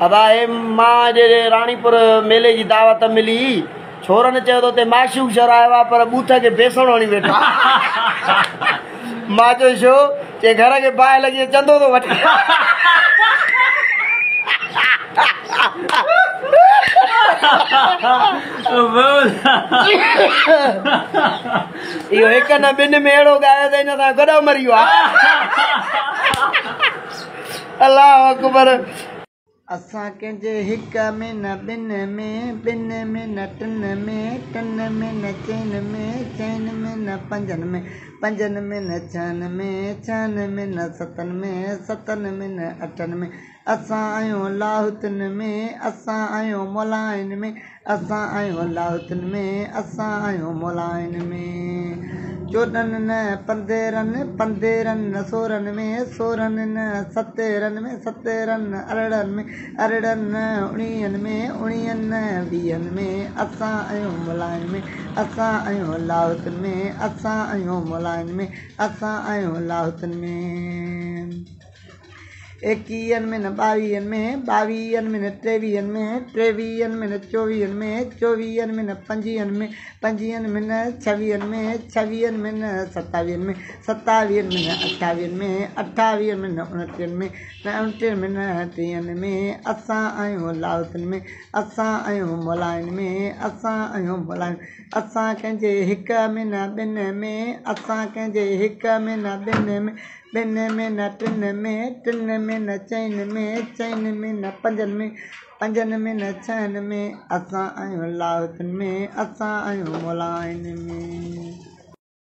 अबाए मां जे रानीपुर मेले की दावत मिली छोरन चयो तो ते माशूक शरायो आहे पर बूथ के बेसण हणी वेठा मां जो छो के घर के बाहि लगी चंदो तो वठी इहो हिक न ॿिनि में अहिड़ो ॻायो त हिन सां गॾो मरी वियो आहे अल्लाह अकबर असां कंहिंजे हिक में न ॿिनि में न टिनि में न चइनि में न पंजनि में न छहनि में न सतनि में न अठनि में असां आहियूं लाहुतिन में असां आहियूं मोलाइन में असां आहियूं लाहुतिन में असां आहियूं मोलाइन में 14 न 15 न 16 में 16 न 17 में 17 न अरड़नि में 19 में 19 न 20 में असां आहियूं मोलाइन में असां आहियूं लाहुतिन में असां आहियूं मोलाइन में असां आहियूं लाहुतिन में 21 में न 22 में 22 में न 23 में 23 में न 24 में 24 में न 25 में 25 में न 26 में 26 में न 27 में 27 में न 28 में 28 में न 29 में 29 में न 30 में असां आहियूं लाहुतिन में असां आहियूं मोलाइन में असां आहियूं मोलाइन असां कंहिंजे हिक में न ॿिनि में असां कंहिंजे हिक में न ॿिनि में न टिनि में न चइनि में न पंजनि में न छहनि में असां आहियूं लाहुतिन में असां आहियूं मोलाइन में